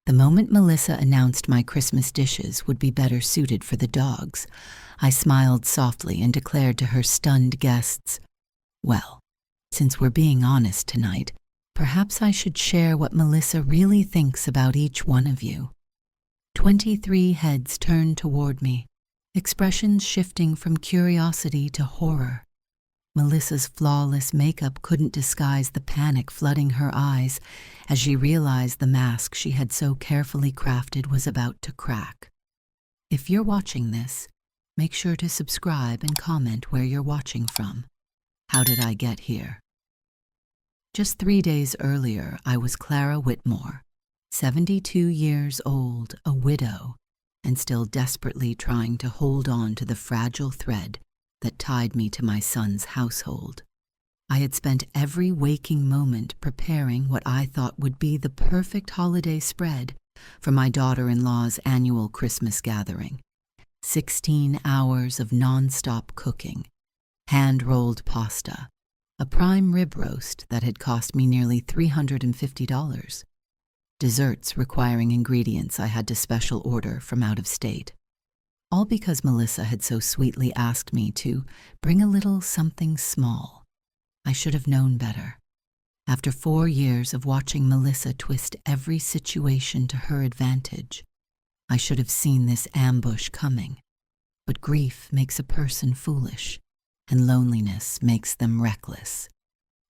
The moment Melissa announced my Christmas dishes would be better suited for the dogs, I smiled softly and declared to her stunned guests, "Well, since we're being honest tonight, perhaps I should share what Melissa really thinks about each one of you." 23 heads turned toward me, expressions shifting from curiosity to horror. Melissa's flawless makeup couldn't disguise the panic flooding her eyes as she realized the mask she had so carefully crafted was about to crack. If you're watching this, make sure to subscribe and comment where you're watching from. How did I get here? Just 3 days earlier, I was Clara Whitmore, 72 years old, a widow, and still desperately trying to hold on to the fragile thread that tied me to my son's household. I had spent every waking moment preparing what I thought would be the perfect holiday spread for my daughter-in-law's annual Christmas gathering. 16 hours of non-stop cooking, hand-rolled pasta, a prime rib roast that had cost me nearly $350, desserts requiring ingredients I had to special order from out of state. All because Melissa had so sweetly asked me to bring a little something small. I should have known better. After 4 years of watching Melissa twist every situation to her advantage, I should have seen this ambush coming. But grief makes a person foolish, and loneliness makes them reckless.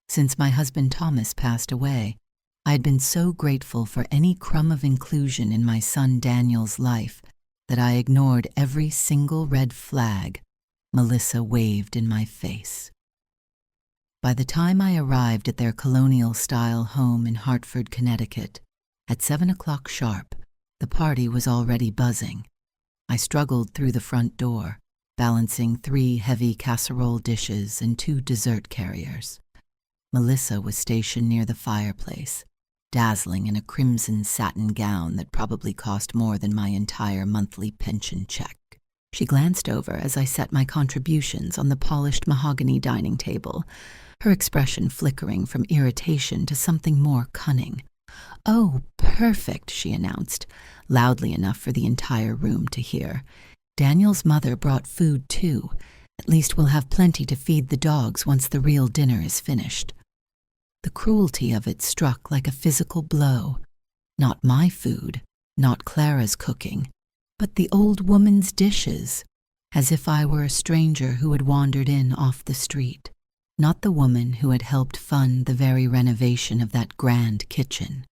Since my husband Thomas passed away, I had been so grateful for any crumb of inclusion in my son Daniel's life that I ignored every single red flag Melissa waved in my face. By the time I arrived at their colonial-style home in Hartford, Connecticut, at 7 o'clock sharp, the party was already buzzing. I struggled through the front door, balancing 3 heavy casserole dishes and 2 dessert carriers. Melissa was stationed near the fireplace, dazzling in a crimson satin gown that probably cost more than my entire monthly pension check. She glanced over as I set my contributions on the polished mahogany dining table, her expression flickering from irritation to something more cunning. "Oh, perfect," she announced, loudly enough for the entire room to hear. "Daniel's mother brought food, too. At least we'll have plenty to feed the dogs once the real dinner is finished." The cruelty of it struck like a physical blow. Not my food, not Clara's cooking, but the old woman's dishes, as if I were a stranger who had wandered in off the street, not the woman who had helped fund the very renovation of that grand kitchen.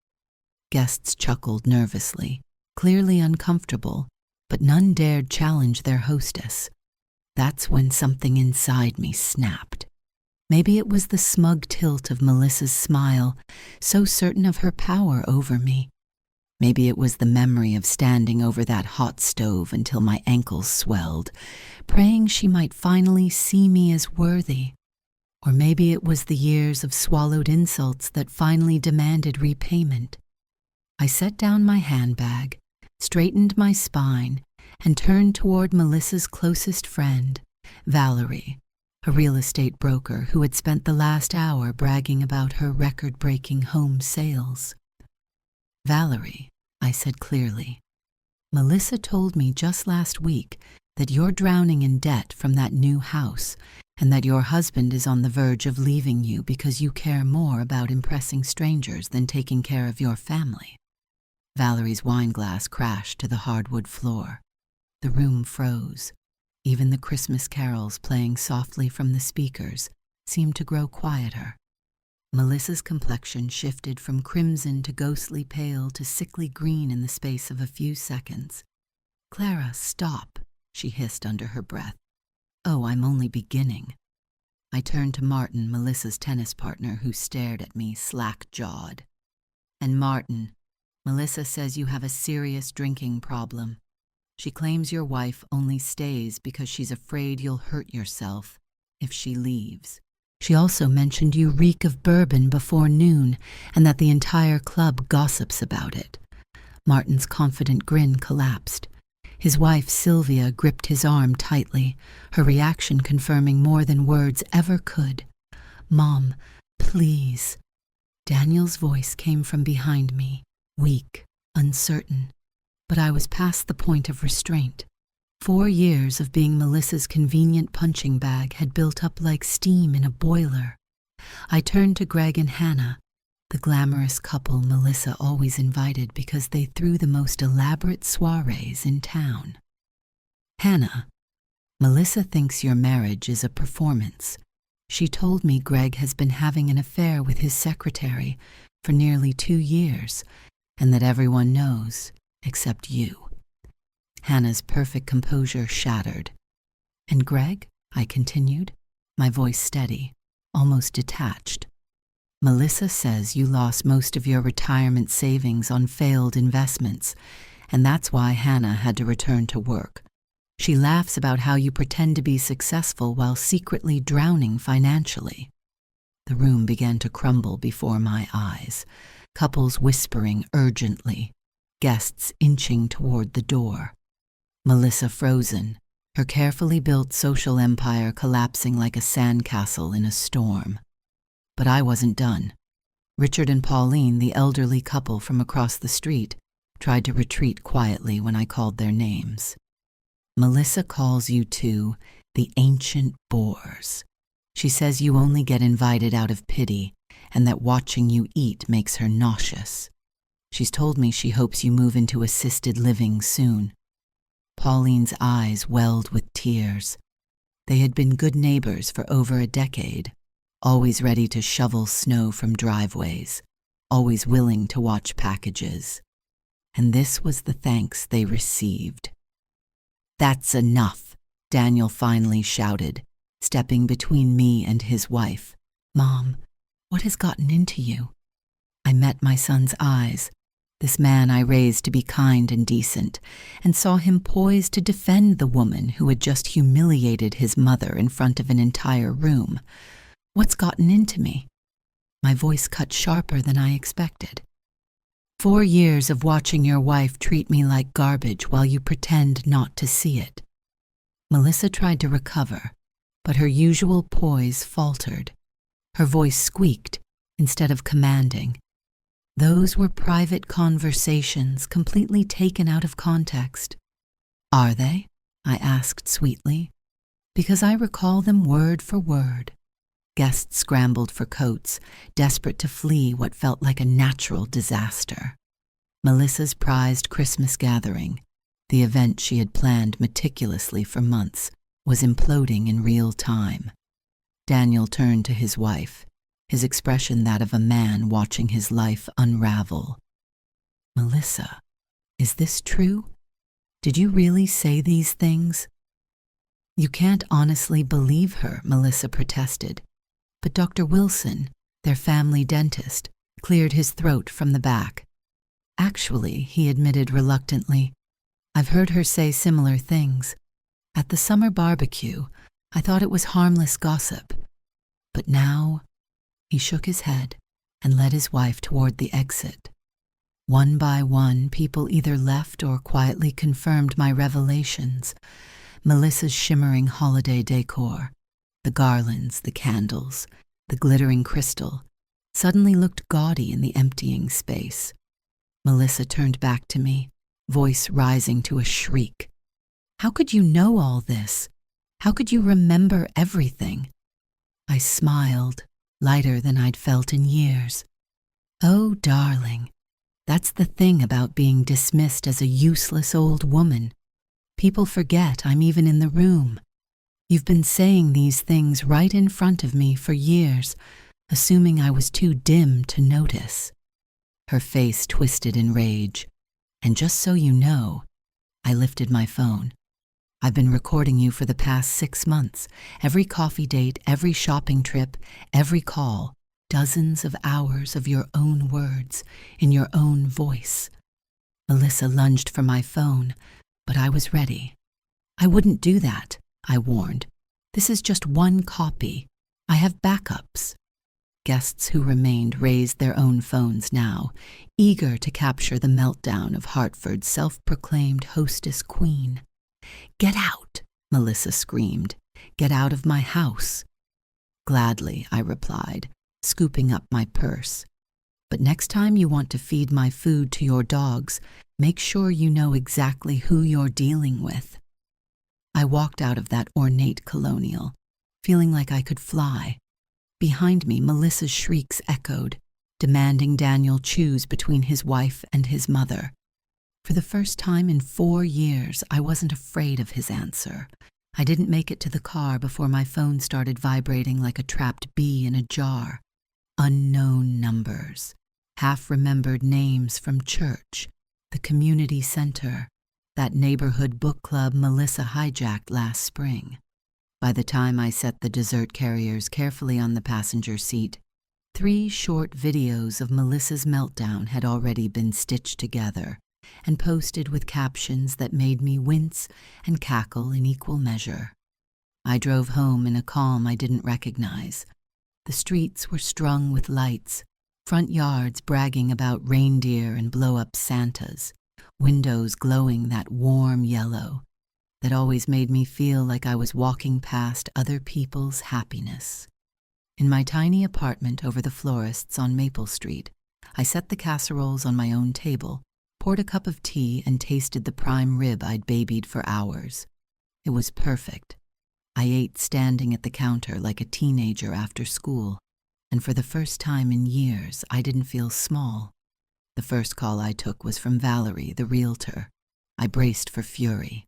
Guests chuckled nervously, clearly uncomfortable, but none dared challenge their hostess. That's when something inside me snapped. Maybe it was the smug tilt of Melissa's smile, so certain of her power over me. Maybe it was the memory of standing over that hot stove until my ankles swelled, praying she might finally see me as worthy. Or maybe it was the years of swallowed insults that finally demanded repayment. I set down my handbag, straightened my spine, and turned toward Melissa's closest friend, Valerie, a real estate broker who had spent the last hour bragging about her record-breaking home sales. "Valerie," I said clearly, "Melissa told me just last week that you're drowning in debt from that new house and that your husband is on the verge of leaving you because you care more about impressing strangers than taking care of your family." Valerie's wineglass crashed to the hardwood floor. The room froze. Even the Christmas carols playing softly from the speakers seemed to grow quieter. Melissa's complexion shifted from crimson to ghostly pale to sickly green in the space of a few seconds. "Clara, stop," she hissed under her breath. "Oh, I'm only beginning." I turned to Martin, Melissa's tennis partner, who stared at me slack-jawed. "And Martin, Melissa says you have a serious drinking problem. She claims your wife only stays because she's afraid you'll hurt yourself if she leaves. She also mentioned you reek of bourbon before noon and that the entire club gossips about it." Martin's confident grin collapsed. His wife, Sylvia, gripped his arm tightly, her reaction confirming more than words ever could. "Mom, please." Daniel's voice came from behind me, weak, uncertain, but I was past the point of restraint. 4 years of being Melissa's convenient punching bag had built up like steam in a boiler. I turned to Greg and Hannah, the glamorous couple Melissa always invited because they threw the most elaborate soirees in town. Hannah, Melissa thinks your marriage is a performance. She told me Greg has been having an affair with his secretary for nearly 2 years, and that everyone knows, except you. Hannah's perfect composure shattered. And Greg, I continued, my voice steady, almost detached. Melissa says you lost most of your retirement savings on failed investments, and that's why Hannah had to return to work. She laughs about how you pretend to be successful while secretly drowning financially. The room began to crumble before my eyes, couples whispering urgently, guests inching toward the door. Melissa frozen, her carefully built social empire collapsing like a sandcastle in a storm. But I wasn't done. Richard and Pauline, the elderly couple from across the street, tried to retreat quietly when I called their names. Melissa calls you two the ancient bores. She says you only get invited out of pity and that watching you eat makes her nauseous. She's told me she hopes you move into assisted living soon. Pauline's eyes welled with tears. They had been good neighbors for over a decade, always ready to shovel snow from driveways, always willing to watch packages. And this was the thanks they received. "That's enough," Daniel finally shouted, stepping between me and his wife. "Mom, what has gotten into you?" I met my son's eyes, this man I raised to be kind and decent, and saw him poised to defend the woman who had just humiliated his mother in front of an entire room. "What's gotten into me?" My voice cut sharper than I expected. 4 years of watching your wife treat me like garbage while you pretend not to see it. Melissa tried to recover, but her usual poise faltered. Her voice squeaked instead of commanding. Those were private conversations completely taken out of context. "Are they?" I asked sweetly, "because I recall them word for word." Guests scrambled for coats, desperate to flee what felt like a natural disaster. Melissa's prized Christmas gathering, the event she had planned meticulously for months, was imploding in real time. Daniel turned to his wife, his expression that of a man watching his life unravel. "Melissa, is this true? Did you really say these things?" "You can't honestly believe her," Melissa protested. But Dr. Wilson, their family dentist, cleared his throat from the back. "Actually," he admitted reluctantly, "I've heard her say similar things. At the summer barbecue, I thought it was harmless gossip. But now," he shook his head and led his wife toward the exit. One by one, people either left or quietly confirmed my revelations. Melissa's shimmering holiday decor, the garlands, the candles, the glittering crystal, suddenly looked gaudy in the emptying space. Melissa turned back to me, voice rising to a shriek. "How could you know all this? How could you remember everything?" I smiled, lighter than I'd felt in years. "Oh, darling, that's the thing about being dismissed as a useless old woman. People forget I'm even in the room. You've been saying these things right in front of me for years, assuming I was too dim to notice." Her face twisted in rage. "And just so you know," I lifted my phone, "I've been recording you for the past 6 months. Every coffee date, every shopping trip, every call. Dozens of hours of your own words, in your own voice." Melissa lunged for my phone, but I was ready. "I wouldn't do that," I warned. "This is just one copy. I have backups." Guests who remained raised their own phones now, eager to capture the meltdown of Hartford's self-proclaimed hostess queen. "Get out," Melissa screamed. "Get out of my house." "Gladly," I replied, scooping up my purse. But next time you want to feed my food to your dogs, make sure you know exactly who you're dealing with." I walked out of that ornate colonial, feeling like I could fly. Behind me, Melissa's shrieks echoed, demanding Daniel choose between his wife and his mother. For the first time in 4 years, I wasn't afraid of his answer. I didn't make it to the car before my phone started vibrating like a trapped bee in a jar. Unknown numbers, half-remembered names from church, the community center, that neighborhood book club Melissa hijacked last spring. By the time I set the dessert carriers carefully on the passenger seat, 3 short videos of Melissa's meltdown had already been stitched together and posted with captions that made me wince and cackle in equal measure. I drove home in a calm I didn't recognize. The streets were strung with lights, front yards bragging about reindeer and blow-up Santas, windows glowing that warm yellow that always made me feel like I was walking past other people's happiness. In my tiny apartment over the florists on Maple Street, I set the casseroles on my own table, poured a cup of tea, and tasted the prime rib I'd babied for hours. It was perfect. I ate standing at the counter like a teenager after school, and for the first time in years, I didn't feel small. The first call I took was from Valerie, the realtor. I braced for fury.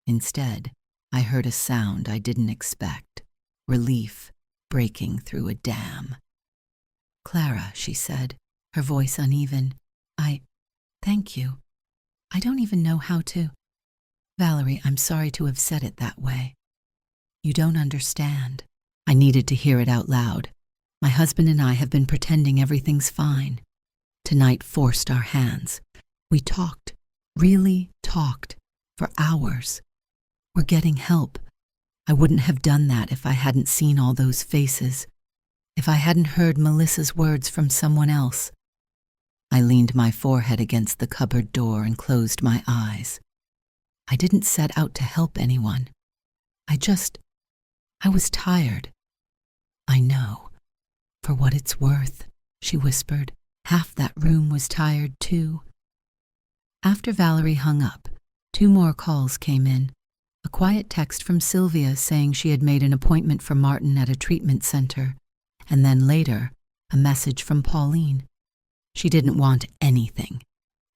Instead, I heard a sound I didn't expect, relief breaking through a dam. "Clara," she said, her voice uneven, Thank you. I don't even know how to." "Valerie, I'm sorry to have said it that way. You don't understand." I needed to hear it out loud. My husband and I have been pretending everything's fine. Tonight forced our hands. We talked, really talked, for hours. We're getting help. I wouldn't have done that if I hadn't seen all those faces, if I hadn't heard Melissa's words from someone else. I leaned my forehead against the cupboard door and closed my eyes. I didn't set out to help anyone. I was tired. "I know. For what it's worth," she whispered. "Half that room was tired too." After Valerie hung up, 2 more calls came in. A quiet text from Sylvia saying she had made an appointment for Martin at a treatment center, and then later, a message from Pauline. She didn't want anything.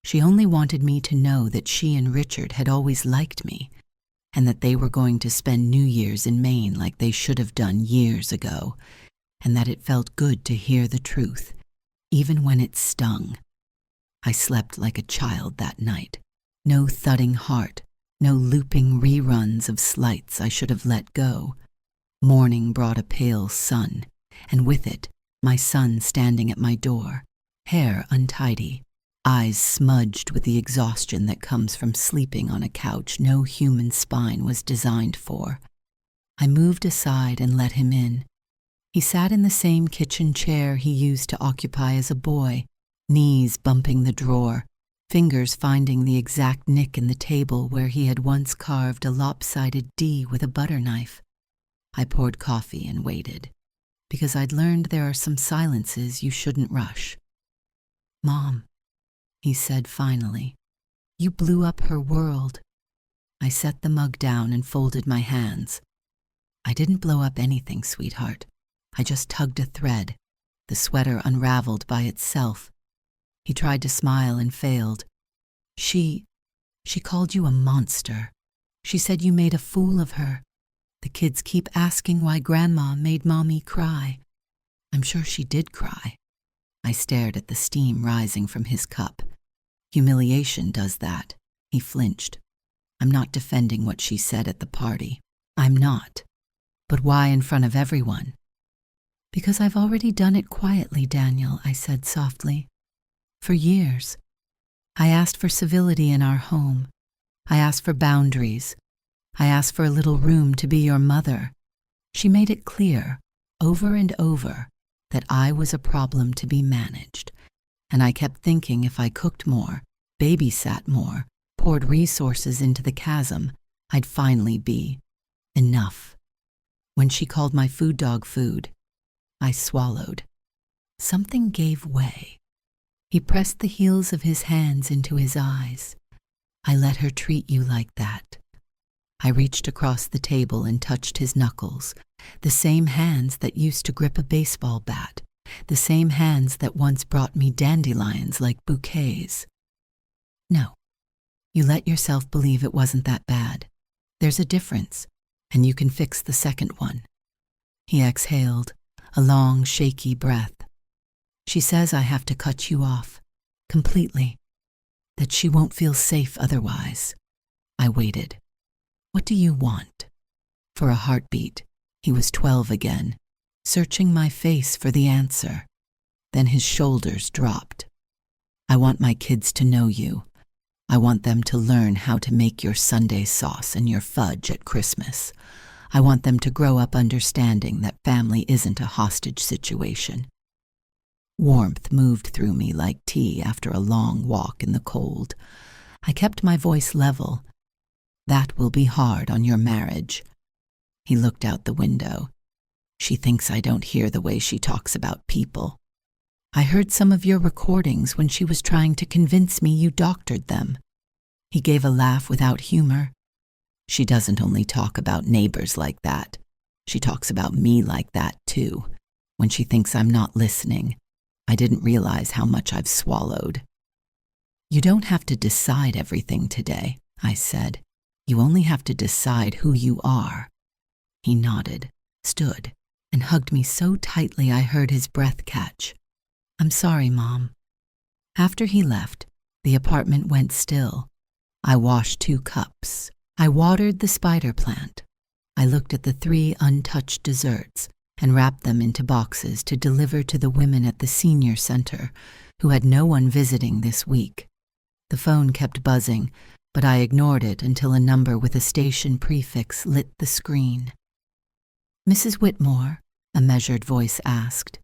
She only wanted me to know that she and Richard had always liked me, and that they were going to spend New Year's in Maine like they should have done years ago, and that it felt good to hear the truth, even when it stung. I slept like a child that night. No thudding heart, no looping reruns of slights I should have let go. Morning brought a pale sun, and with it, my son standing at my door, hair untidy, eyes smudged with the exhaustion that comes from sleeping on a couch no human spine was designed for. I moved aside and let him in. He sat in the same kitchen chair he used to occupy as a boy, knees bumping the drawer, fingers finding the exact nick in the table where he had once carved a lopsided D with a butter knife. I poured coffee and waited, because I'd learned there are some silences you shouldn't rush. "Mom," he said finally, "you blew up her world." I set the mug down and folded my hands. "I didn't blow up anything, sweetheart. I just tugged a thread. The sweater unraveled by itself." He tried to smile and failed. She called you a monster. She said you made a fool of her. The kids keep asking why Grandma made Mommy cry. I'm sure she did cry." I stared at the steam rising from his cup. "Humiliation does that." He flinched. "I'm not defending what she said at the party. I'm not. But why in front of everyone?" "Because I've already done it quietly, Daniel," I said softly. "For years. I asked for civility in our home. I asked for boundaries. I asked for a little room to be your mother. She made it clear, over and over, that I was a problem to be managed. And I kept thinking if I cooked more, babysat more, poured resources into the chasm, I'd finally be enough. When she called my food dog food, I swallowed. Something gave way. He pressed the heels of his hands into his eyes. I let her treat you like that. I reached across the table and touched his knuckles, the same hands that used to grip a baseball bat, the same hands that once brought me dandelions like bouquets. No, you let yourself believe it wasn't that bad. There's a difference, and you can fix the second one. He exhaled, a long, shaky breath. She says I have to cut you off, completely, that she won't feel safe otherwise. I waited. What do you want? For a heartbeat, he was 12 again, searching my face for the answer. Then his shoulders dropped. I want my kids to know you. I want them to learn how to make your Sunday sauce and your fudge at Christmas. I want them to grow up understanding that family isn't a hostage situation. Warmth moved through me like tea after a long walk in the cold. I kept my voice level. That will be hard on your marriage. He looked out the window. She thinks I don't hear the way she talks about people. I heard some of your recordings when she was trying to convince me you doctored them. He gave a laugh without humor. She doesn't only talk about neighbors like that. She talks about me like that, too, when she thinks I'm not listening. I didn't realize how much I've swallowed. You don't have to decide everything today, I said. You only have to decide who you are. He nodded, stood, and hugged me so tightly I heard his breath catch. I'm sorry, Mom. After he left, the apartment went still. I washed 2 cups. I watered the spider plant. I looked at the 3 untouched desserts and wrapped them into boxes to deliver to the women at the senior center who had no one visiting this week. The phone kept buzzing, but I ignored it until a number with a station prefix lit the screen. Mrs. Whitmore, a measured voice asked.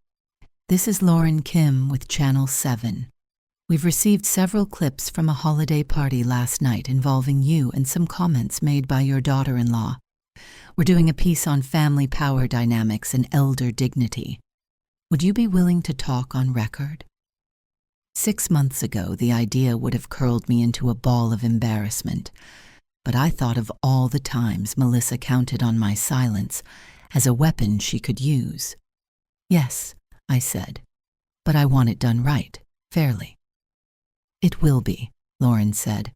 This is Lauren Kim with Channel 7. We've received several clips from a holiday party last night involving you and some comments made by your daughter-in-law. We're doing a piece on family power dynamics and elder dignity. Would you be willing to talk on record? 6 months ago, the idea would have curled me into a ball of embarrassment, but I thought of all the times Melissa counted on my silence as a weapon she could use. Yes, I said, but I want it done right, fairly. It will be, Lauren said.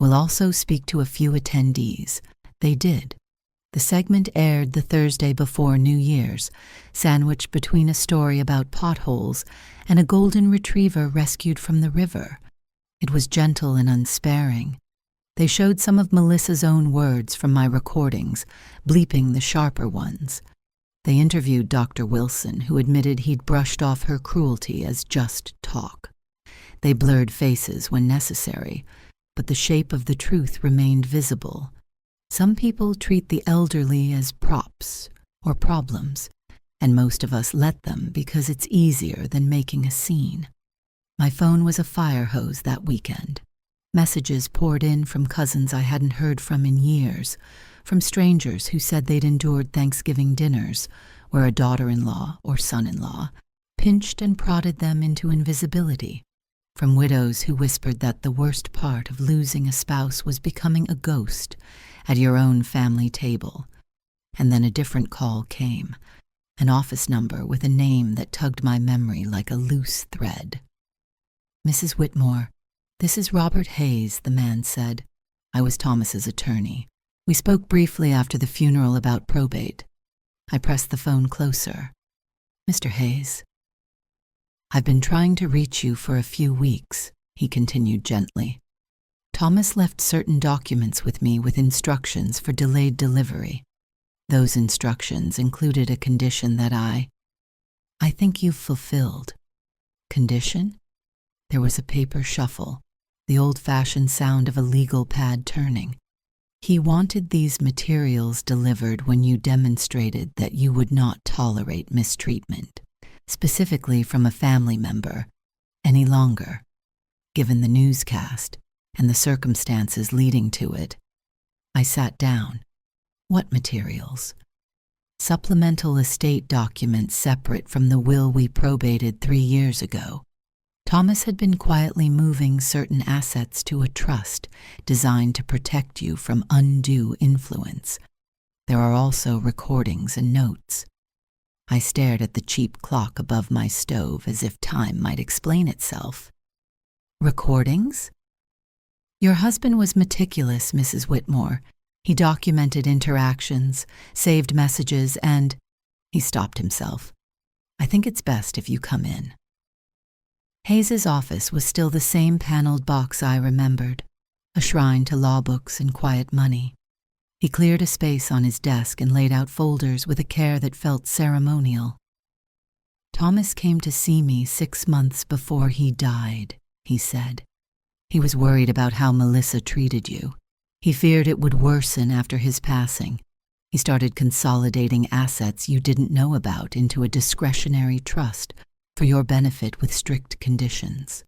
We'll also speak to a few attendees. They did. The segment aired the Thursday before New Year's, sandwiched between a story about potholes and a golden retriever rescued from the river. It was gentle and unsparing. They showed some of Melissa's own words from my recordings, bleeping the sharper ones. They interviewed Dr. Wilson, who admitted he'd brushed off her cruelty as just talk. They blurred faces when necessary, but the shape of the truth remained visible. Some people treat the elderly as props or problems, and most of us let them because it's easier than making a scene. My phone was a fire hose that weekend. Messages poured in from cousins I hadn't heard from in years, from strangers who said they'd endured Thanksgiving dinners where a daughter-in-law or son-in-law pinched and prodded them into invisibility, from widows who whispered that the worst part of losing a spouse was becoming a ghost at your own family table. And then a different call came, an office number with a name that tugged my memory like a loose thread. Mrs. Whitmore, this is Robert Hayes, the man said. I was Thomas's attorney. We spoke briefly after the funeral about probate. I pressed the phone closer. Mr. Hayes. I've been trying to reach you for a few weeks, he continued gently. Thomas left certain documents with me with instructions for delayed delivery. Those instructions included a condition that I think you've fulfilled. Condition? There was a paper shuffle, the old-fashioned sound of a legal pad turning. He wanted these materials delivered when you demonstrated that you would not tolerate mistreatment, specifically from a family member, any longer. Given the newscast and the circumstances leading to it, I sat down. What materials? Supplemental estate documents separate from the will we probated 3 years ago. Thomas had been quietly moving certain assets to a trust designed to protect you from undue influence. There are also recordings and notes. I stared at the cheap clock above my stove as if time might explain itself. Recordings? Your husband was meticulous, Mrs. Whitmore. He documented interactions, saved messages, and— He stopped himself. I think it's best if you come in. Hayes's office was still the same paneled box I remembered, a shrine to law books and quiet money. He cleared a space on his desk and laid out folders with a care that felt ceremonial. Thomas came to see me 6 months before he died, he said. He was worried about how Melissa treated you. He feared it would worsen after his passing. He started consolidating assets you didn't know about into a discretionary trust for your benefit with strict conditions.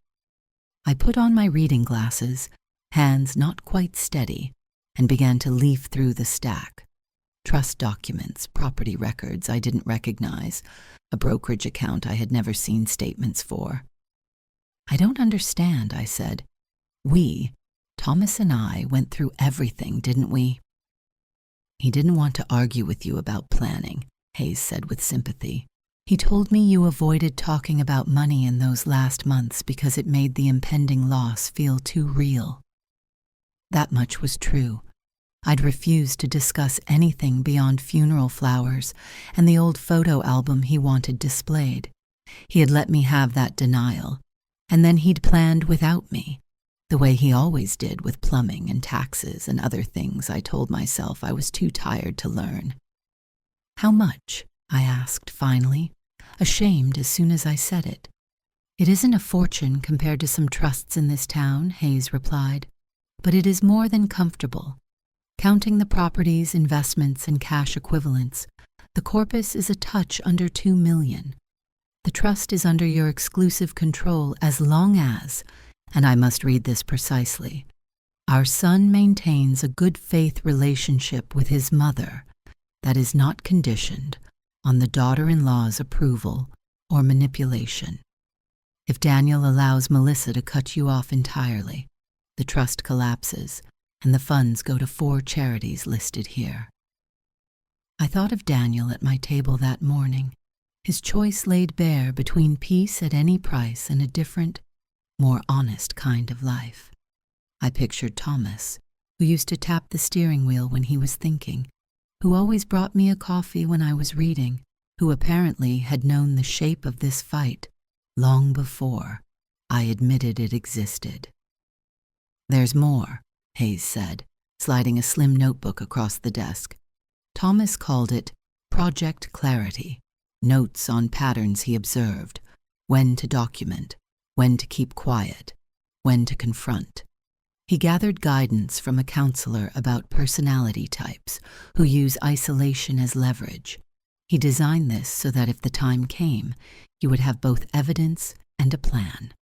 I put on my reading glasses, hands not quite steady, and began to leaf through the stack. Trust documents, property records I didn't recognize, a brokerage account I had never seen statements for. I don't understand, I said. We, Thomas and I, went through everything, didn't we? He didn't want to argue with you about planning, Hayes said with sympathy. He told me you avoided talking about money in those last months because it made the impending loss feel too real. That much was true. I'd refused to discuss anything beyond funeral flowers and the old photo album he wanted displayed. He had let me have that denial, and then he'd planned without me, the way he always did with plumbing and taxes and other things I told myself I was too tired to learn. How much? I asked finally, ashamed as soon as I said it. It isn't a fortune compared to some trusts in this town, Hayes replied, but it is more than comfortable. Counting the properties, investments, and cash equivalents, the corpus is a touch under $2 million. The trust is under your exclusive control as long as, and I must read this precisely, our son maintains a good faith relationship with his mother that is not conditioned on the daughter-in-law's approval or manipulation. If Daniel allows Melissa to cut you off entirely, the trust collapses and the funds go to 4 charities listed here. I thought of Daniel at my table that morning, his choice laid bare between peace at any price and a different, more honest kind of life. I pictured Thomas, who used to tap the steering wheel when he was thinking, who always brought me a coffee when I was reading, who apparently had known the shape of this fight long before I admitted it existed. There's more, Hayes said, sliding a slim notebook across the desk. Thomas called it Project Clarity, notes on patterns he observed, when to document, when to keep quiet, when to confront. He gathered guidance from a counselor about personality types who use isolation as leverage. He designed this so that if the time came, you would have both evidence and a plan.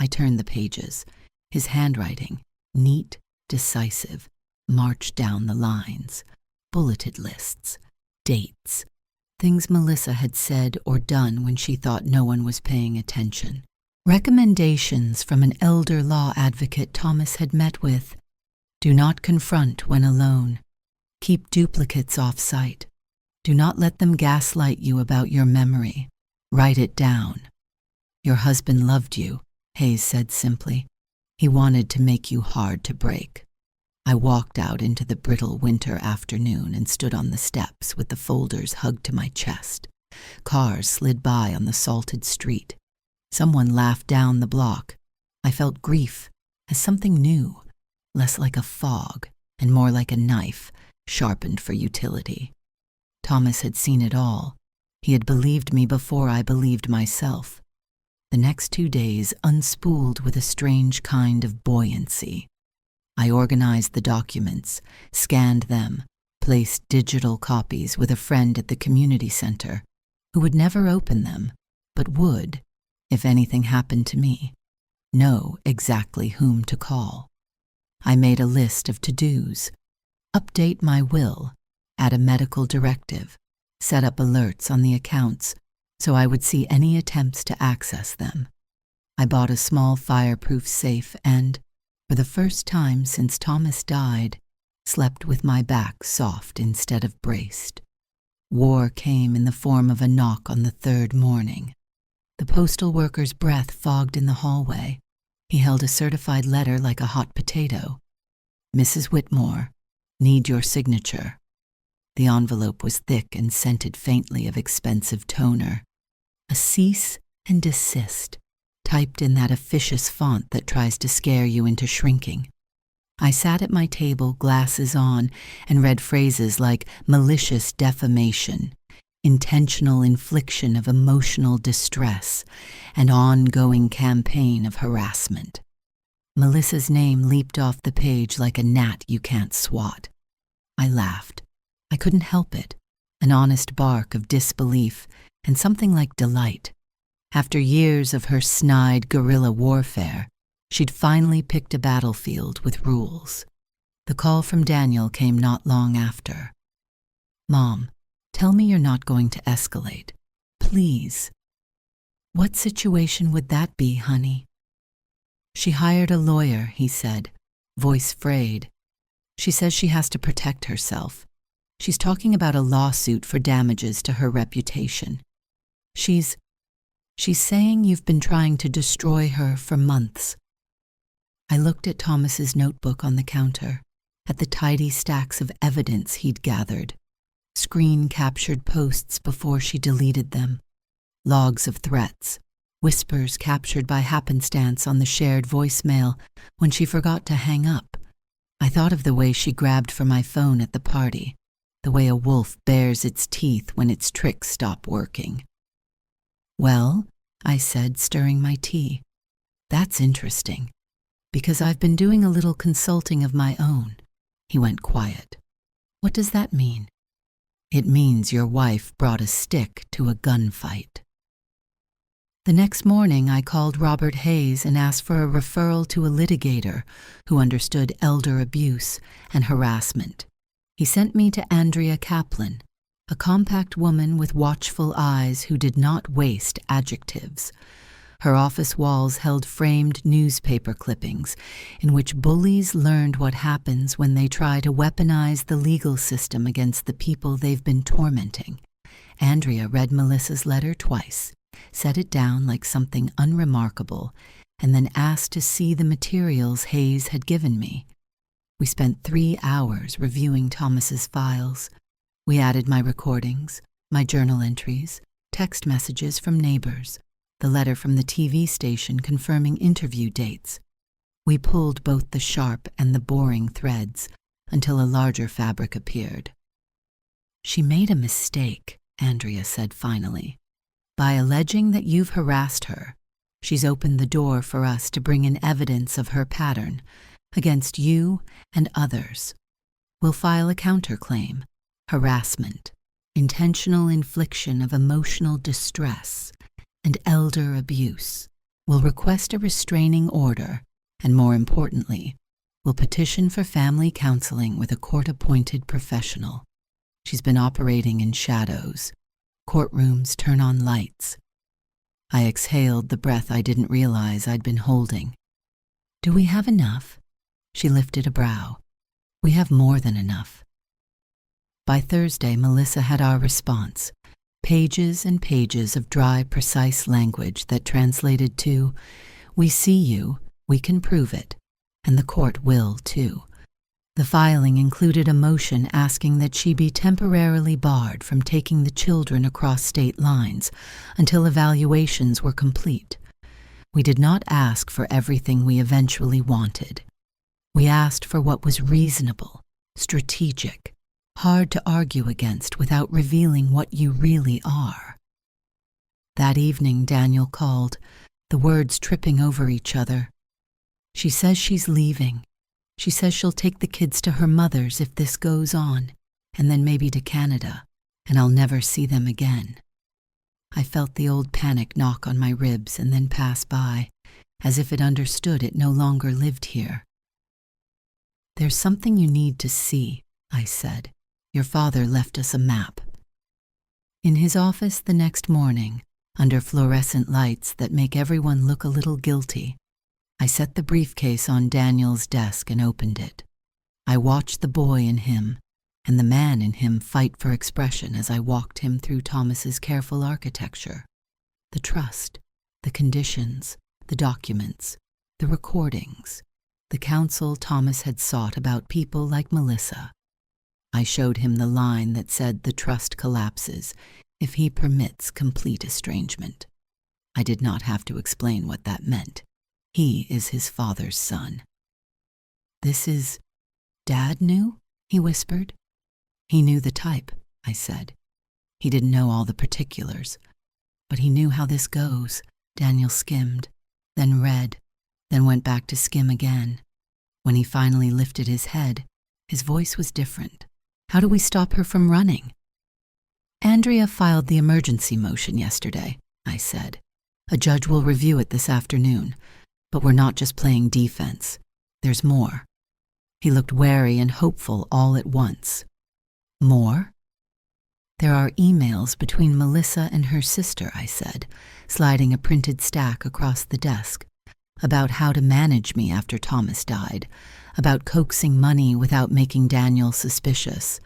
I turned the pages. His handwriting, neat, decisive, marched down the lines. Bulleted lists, dates, things Melissa had said or done when she thought no one was paying attention. Recommendations from an elder law advocate Thomas had met with. Do not confront when alone. Keep duplicates off-site. Do not let them gaslight you about your memory. Write it down. Your husband loved you, Hayes said simply. He wanted to make you hard to break. I walked out into the brittle winter afternoon and stood on the steps with the folders hugged to my chest. Cars slid by on the salted street. Someone laughed down the block. I felt grief as something new, less like a fog and more like a knife, sharpened for utility. Thomas had seen it all. He had believed me before I believed myself. The next 2 days unspooled with a strange kind of buoyancy. I organized the documents, scanned them, placed digital copies with a friend at the community center who would never open them, but would, if anything happened to me, know exactly whom to call. I made a list of to-dos, update my will, add a medical directive, set up alerts on the accounts so I would see any attempts to access them. I bought a small fireproof safe and, for the first time since Thomas died, slept with my back soft instead of braced. War came in the form of a knock on the third morning. The postal worker's breath fogged in the hallway. He held a certified letter like a hot potato. "Mrs. Whitmore, need your signature." The envelope was thick and scented faintly of expensive toner. A cease and desist, typed in that officious font that tries to scare you into shrinking. I sat at my table, glasses on, and read phrases like malicious defamation, intentional infliction of emotional distress, and ongoing campaign of harassment. Melissa's name leaped off the page like a gnat you can't swat. I laughed. I couldn't help it, an honest bark of disbelief and something like delight. After years of her snide guerrilla warfare, she'd finally picked a battlefield with rules. The call from Daniel came not long after. "Mom, tell me you're not going to escalate. Please." "What situation would that be, honey?" "She hired a lawyer," he said, voice frayed. "She says she has to protect herself. She's talking about a lawsuit for damages to her reputation. She's saying you've been trying to destroy her for months." I looked at Thomas's notebook on the counter, at the tidy stacks of evidence he'd gathered, screen-captured posts before she deleted them, logs of threats, whispers captured by happenstance on the shared voicemail when she forgot to hang up. I thought of the way she grabbed for my phone at the party, the way a wolf bares its teeth when its tricks stop working. "Well," I said, stirring my tea, "that's interesting, because I've been doing a little consulting of my own." He went quiet. "What does that mean?" "It means your wife brought a stick to a gunfight." The next morning, I called Robert Hayes and asked for a referral to a litigator who understood elder abuse and harassment. He sent me to Andrea Kaplan, a compact woman with watchful eyes who did not waste adjectives. Her office walls held framed newspaper clippings in which bullies learned what happens when they try to weaponize the legal system against the people they've been tormenting. Andrea read Melissa's letter twice, set it down like something unremarkable, and then asked to see the materials Hayes had given me. We spent 3 hours reviewing Thomas's files. We added my recordings, my journal entries, text messages from neighbors, the letter from the TV station confirming interview dates. We pulled both the sharp and the boring threads until a larger fabric appeared. "She made a mistake," Andrea said finally. "By alleging that you've harassed her, she's opened the door for us to bring in evidence of her pattern against you and others. We'll file a counterclaim, harassment, intentional infliction of emotional distress, and elder abuse. We'll request a restraining order, and more importantly, we'll petition for family counseling with a court-appointed professional. She's been operating in shadows. Courtrooms turn on lights." I exhaled the breath I didn't realize I'd been holding. "Do we have enough?" She lifted a brow. "We have more than enough." By Thursday, Melissa had our response. Pages and pages of dry, precise language that translated to, "We see you, we can prove it, and the court will too." The filing included a motion asking that she be temporarily barred from taking the children across state lines until evaluations were complete. We did not ask for everything we eventually wanted. We asked for what was reasonable, strategic, hard to argue against without revealing what you really are. That evening, Daniel called, the words tripping over each other. "She says she's leaving. She says she'll take the kids to her mother's if this goes on, and then maybe to Canada, and I'll never see them again." I felt the old panic knock on my ribs and then pass by, as if it understood it no longer lived here. "There's something you need to see," I said. "Your father left us a map." In his office the next morning, under fluorescent lights that make everyone look a little guilty. I set the briefcase on Daniel's desk and opened it. I watched the boy in him and the man in him fight for expression as I walked him through Thomas's careful architecture. The trust, the conditions, the documents, the recordings, the counsel Thomas had sought about people like Melissa. I showed him the line that said the trust collapses if he permits complete estrangement. I did not have to explain what that meant. He is his father's son. "This is Dad knew?" he whispered. "He knew the type," I said. "He didn't know all the particulars, but he knew how this goes." Daniel skimmed, then read, then went back to skim again. When he finally lifted his head, his voice was different. "How do we stop her from running?" "Andrea filed the emergency motion yesterday," I said. "A judge will review it this afternoon, but we're not just playing defense. There's more." He looked wary and hopeful all at once. "More?" "There are emails between Melissa and her sister," I said, sliding a printed stack across the desk, "about how to manage me after Thomas died, about coaxing money without making Daniel suspicious,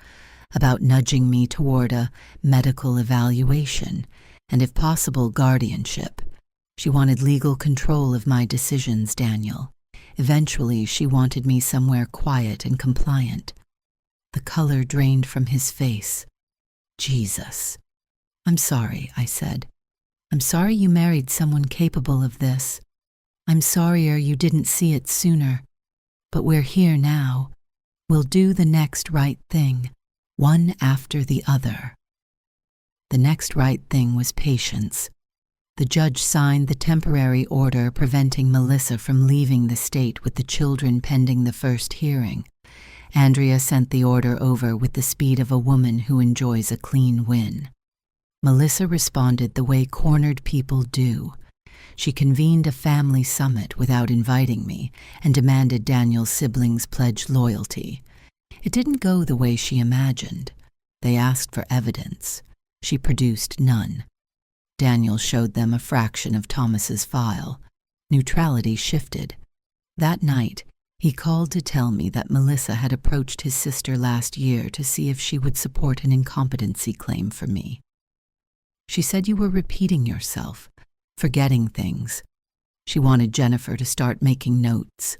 about nudging me toward a medical evaluation, and if possible, guardianship. She wanted legal control of my decisions, Daniel. Eventually, she wanted me somewhere quiet and compliant." The color drained from his face. "Jesus." "I'm sorry," I said. "I'm sorry you married someone capable of this. I'm sorrier you didn't see it sooner. But we're here now. We'll do the next right thing, one after the other." The next right thing was patience. The judge signed the temporary order preventing Melissa from leaving the state with the children pending the first hearing. Andrea sent the order over with the speed of a woman who enjoys a clean win. Melissa responded the way cornered people do. She convened a family summit without inviting me and demanded Daniel's siblings pledge loyalty. It didn't go the way she imagined. They asked for evidence. She produced none. Daniel showed them a fraction of Thomas's file. Neutrality shifted. That night, he called to tell me that Melissa had approached his sister last year to see if she would support an incompetency claim for me. "She said you were repeating yourself, forgetting things. She wanted Jennifer to start making notes."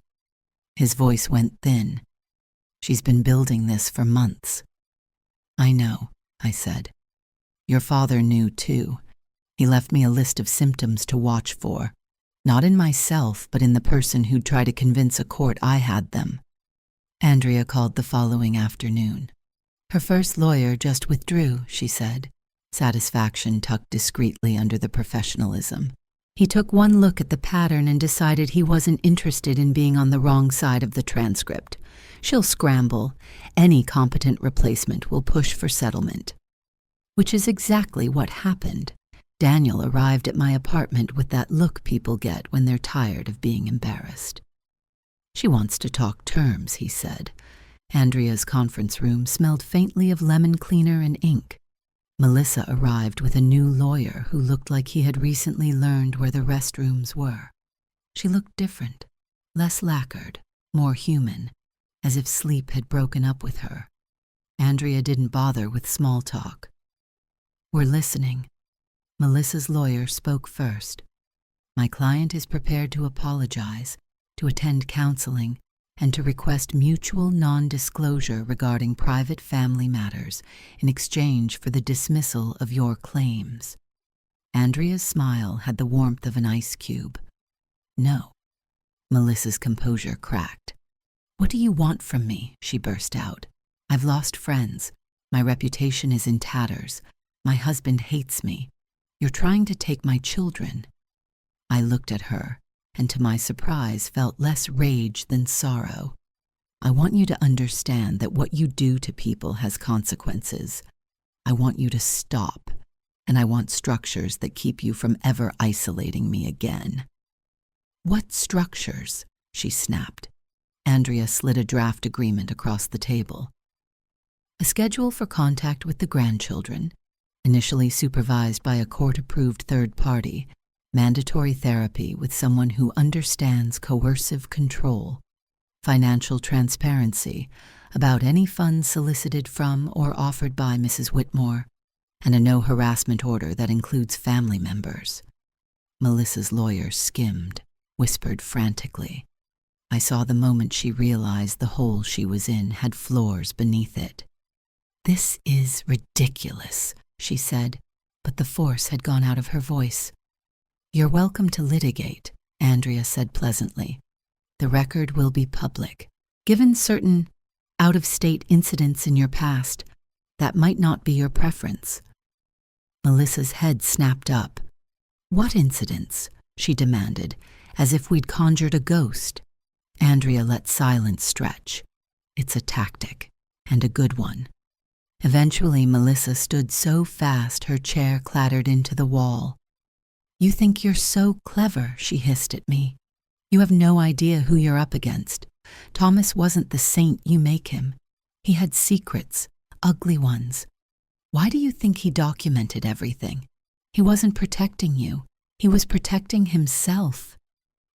His voice went thin. "She's been building this for months." "I know," I said. "Your father knew too. He left me a list of symptoms to watch for. Not in myself, but in the person who'd try to convince a court I had them." Andrea called the following afternoon. "Her first lawyer just withdrew," she said, satisfaction tucked discreetly under the professionalism. "He took one look at the pattern and decided he wasn't interested in being on the wrong side of the transcript. She'll scramble. Any competent replacement will push for settlement." Which is exactly what happened. Daniel arrived at my apartment with that look people get when they're tired of being embarrassed. "She wants to talk terms," he said. Andrea's conference room smelled faintly of lemon cleaner and ink. Melissa arrived with a new lawyer who looked like he had recently learned where the restrooms were. She looked different, less lacquered, more human, as if sleep had broken up with her. Andrea didn't bother with small talk. "We're listening." Melissa's lawyer spoke first. "My client is prepared to apologize, to attend counseling, and to request mutual non-disclosure regarding private family matters in exchange for the dismissal of your claims." Andrea's smile had the warmth of an ice cube. "No." Melissa's composure cracked. "What do you want from me?" she burst out. "I've lost friends. My reputation is in tatters. My husband hates me. You're trying to take my children." I looked at her, and to my surprise felt less rage than sorrow. "I want you to understand that what you do to people has consequences. I want you to stop, and I want structures that keep you from ever isolating me again." "What structures?" she snapped. Andrea slid a draft agreement across the table. "A schedule for contact with the grandchildren, initially supervised by a court-approved third party, mandatory therapy with someone who understands coercive control, financial transparency about any funds solicited from or offered by Mrs. Whitmore, and a no-harassment order that includes family members. Melissa's lawyer skimmed, whispered frantically. I saw the moment she realized the hole she was in had floors beneath it. "This is ridiculous," she said, but the force had gone out of her voice. "You're welcome to litigate," Andrea said pleasantly. "The record will be public. Given certain out-of-state incidents in your past, that might not be your preference." Melissa's head snapped up. "What incidents?" she demanded, as if we'd conjured a ghost. Andrea let silence stretch. It's a tactic, and a good one. Eventually, Melissa stood so fast her chair clattered into the wall. "You think you're so clever," she hissed at me. "You have no idea who you're up against. Thomas wasn't the saint you make him. He had secrets, ugly ones. Why do you think he documented everything? He wasn't protecting you. He was protecting himself."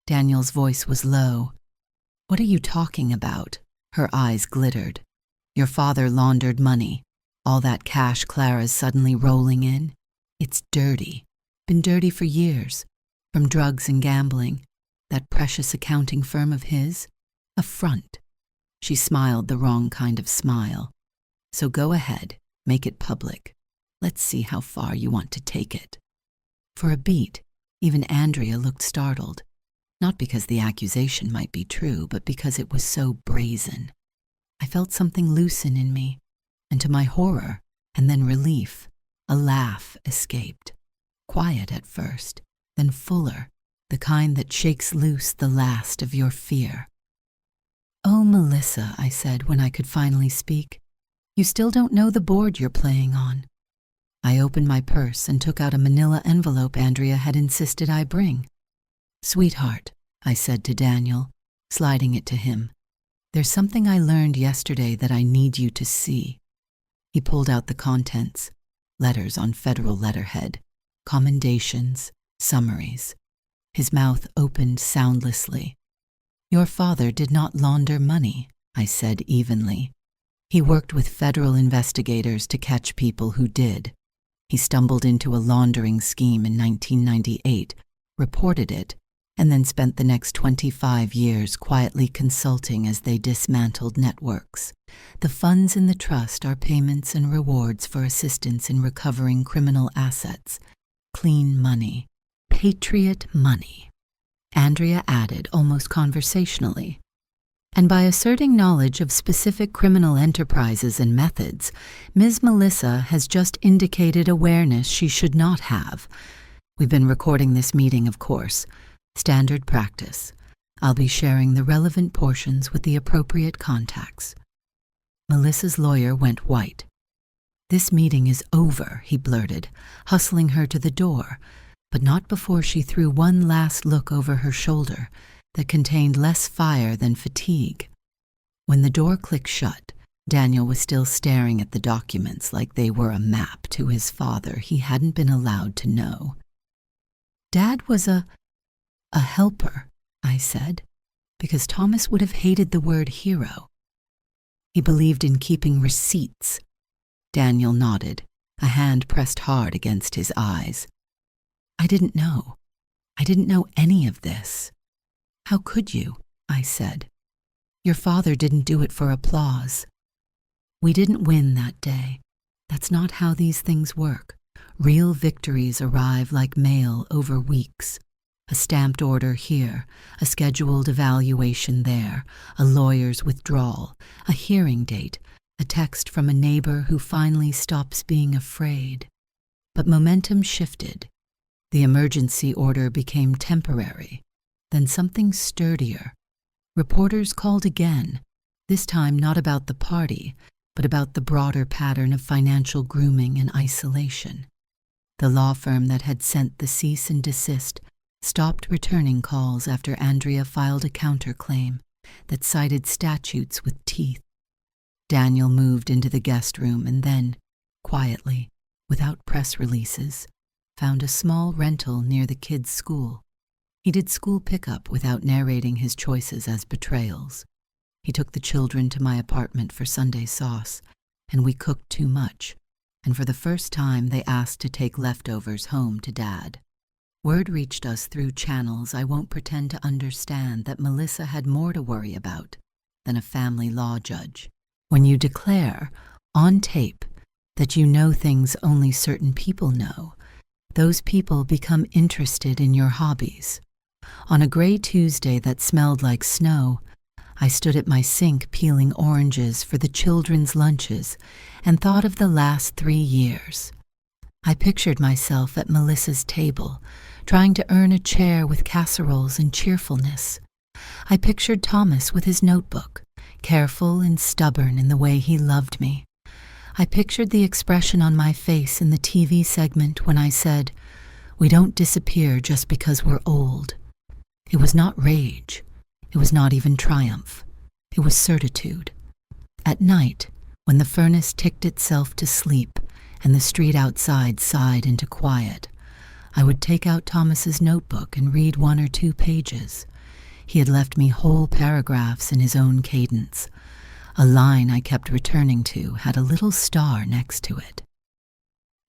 Daniel's voice was low. "What are you talking about?" Her eyes glittered. "Your father laundered money. All that cash Clara's suddenly rolling in. It's dirty. Been dirty for years. From drugs and gambling. That precious accounting firm of his. A front." She smiled the wrong kind of smile. "So go ahead, make it public. Let's see how far you want to take it." For a beat, even Andrea looked startled. Not because the accusation might be true, but because it was so brazen. I felt something loosen in me, and to my horror, and then relief, a laugh escaped. Quiet at first, then fuller, the kind that shakes loose the last of your fear. "Oh, Melissa," I said when I could finally speak, "you still don't know the board you're playing on." I opened my purse and took out a manila envelope Andrea had insisted I bring. "Sweetheart," I said to Daniel, sliding it to him, "there's something I learned yesterday that I need you to see." He pulled out the contents, letters on federal letterhead, commendations, summaries. His mouth opened soundlessly. "Your father did not launder money," I said evenly. "He worked with federal investigators to catch people who did. He stumbled into a laundering scheme in 1998, reported it, and then spent the next 25 years quietly consulting as they dismantled networks. The funds in the trust are payments and rewards for assistance in recovering criminal assets. Clean money. Patriot money," Andrea added almost conversationally. "And by asserting knowledge of specific criminal enterprises and methods, Ms. Melissa has just indicated awareness she should not have. We've been recording this meeting, of course. Standard practice. I'll be sharing the relevant portions with the appropriate contacts." Melissa's lawyer went white. "This meeting is over," he blurted, hustling her to the door, but not before she threw one last look over her shoulder that contained less fire than fatigue. When the door clicked shut, Daniel was still staring at the documents like they were a map to his father he hadn't been allowed to know. "Dad was a helper," I said, because Thomas would have hated the word hero. "He believed in keeping receipts." Daniel nodded, a hand pressed hard against his eyes. "I didn't know. I didn't know any of this." "How could you?" I said. "Your father didn't do it for applause." "We didn't win that day. That's not how these things work. Real victories arrive like mail over weeks. A stamped order here, a scheduled evaluation there, a lawyer's withdrawal, a hearing date, a text from a neighbor who finally stops being afraid. But momentum shifted. The emergency order became temporary, then something sturdier. Reporters called again, this time not about the party, but about the broader pattern of financial grooming and isolation. The law firm that had sent the cease and desist stopped returning calls after Andrea filed a counterclaim that cited statutes with teeth. Daniel moved into the guest room and then, quietly, without press releases, found a small rental near the kids' school. He did school pickup without narrating his choices as betrayals. He took the children to my apartment for Sunday sauce, and we cooked too much, and for the first time they asked to take leftovers home to Dad. Word reached us through channels I won't pretend to understand that Melissa had more to worry about than a family law judge. When you declare, on tape, that you know things only certain people know, those people become interested in your hobbies. On a gray Tuesday that smelled like snow, I stood at my sink peeling oranges for the children's lunches and thought of the last 3 years. I pictured myself at Melissa's table, trying to earn a chair with casseroles and cheerfulness. I pictured Thomas with his notebook, careful and stubborn in the way he loved me. I pictured the expression on my face in the TV segment when I said, "We don't disappear just because we're old." It was not rage. It was not even triumph. It was certitude. At night, when the furnace ticked itself to sleep and the street outside sighed into quiet, I would take out Thomas's notebook and read 1 or 2 pages. He had left me whole paragraphs in his own cadence. A line I kept returning to had a little star next to it.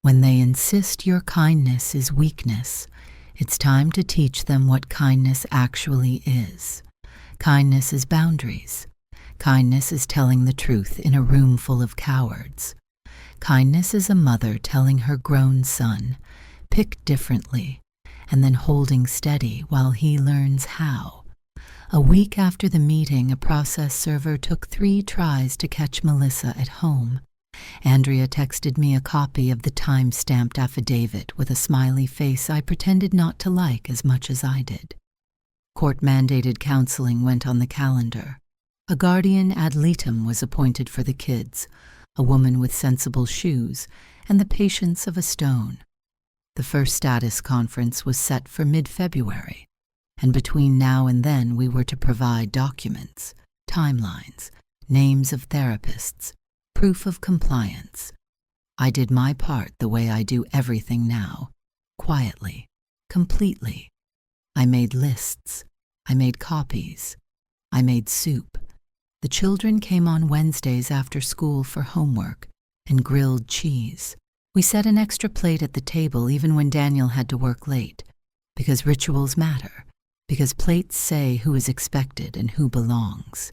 When they insist your kindness is weakness, it's time to teach them what kindness actually is. Kindness is boundaries. Kindness is telling the truth in a room full of cowards. Kindness is a mother telling her grown son, pick differently, and then holding steady while he learns how. A week after the meeting, a process server took 3 tries to catch Melissa at home. Andrea texted me a copy of the time-stamped affidavit with a smiley face I pretended not to like as much as I did. Court-mandated counseling went on the calendar. A guardian ad litem was appointed for the kids, a woman with sensible shoes and the patience of a stone. The first status conference was set for mid-February, and between now and then we were to provide documents, timelines, names of therapists, proof of compliance. I did my part the way I do everything now, quietly, completely. I made lists. I made copies. I made soup. The children came on Wednesdays after school for homework and grilled cheese. We set an extra plate at the table even when Daniel had to work late, because rituals matter, because plates say who is expected and who belongs.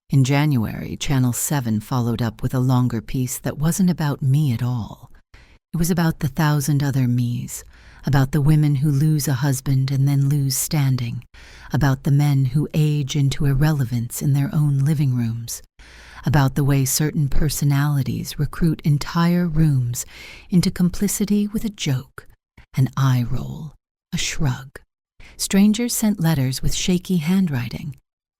In January, Channel 7 followed up with a longer piece that wasn't about me at all. It was about the 1,000 other me's, about the women who lose a husband and then lose standing, about the men who age into irrelevance in their own living rooms, about the way certain personalities recruit entire rooms into complicity with a joke, an eye roll, a shrug. Strangers sent letters with shaky handwriting.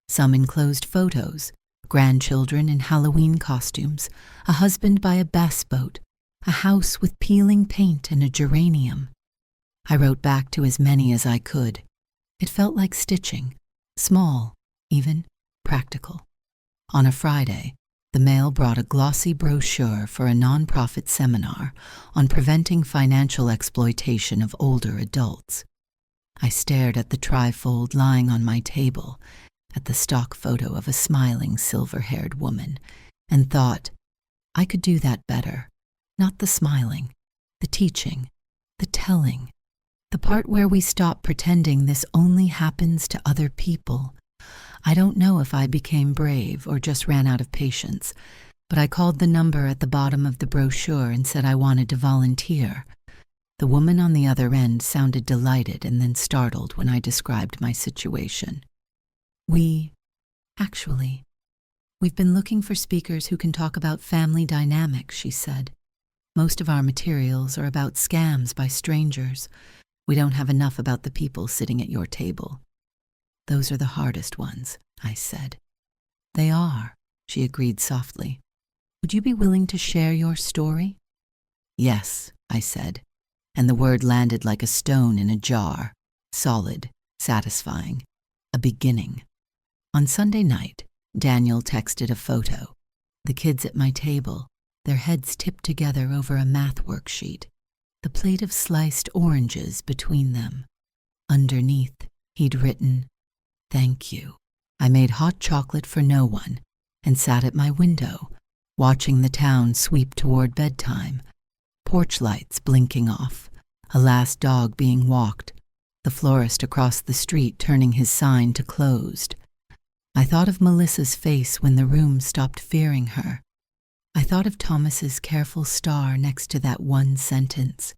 Some enclosed photos, grandchildren in Halloween costumes, a husband by a bass boat, a house with peeling paint and a geranium. I wrote back to as many as I could. It felt like stitching, small, even practical. On a Friday, the mail brought a glossy brochure for a nonprofit seminar on preventing financial exploitation of older adults. I stared at the trifold lying on my table, at the stock photo of a smiling silver-haired woman, and thought, I could do that better. Not the smiling, the teaching, the telling, the part where we stop pretending this only happens to other people. I don't know if I became brave or just ran out of patience, but I called the number at the bottom of the brochure and said I wanted to volunteer. The woman on the other end sounded delighted and then startled when I described my situation. We've been looking for speakers who can talk about family dynamics, she said. Most of our materials are about scams by strangers. We don't have enough about the people sitting at your table. Those are the hardest ones, I said. They are, she agreed softly. Would you be willing to share your story? Yes, I said, and the word landed like a stone in a jar, solid, satisfying, a beginning. On Sunday night, Daniel texted a photo. The kids at my table, their heads tipped together over a math worksheet, the plate of sliced oranges between them. Underneath, he'd written, "Thank you. I made hot chocolate for no one and sat at my window, watching the town sweep toward bedtime, porch lights blinking off, a last dog being walked, the florist across the street turning his sign to closed. I thought of Melissa's face when the room stopped fearing her. I thought of Thomas's careful star next to that one sentence.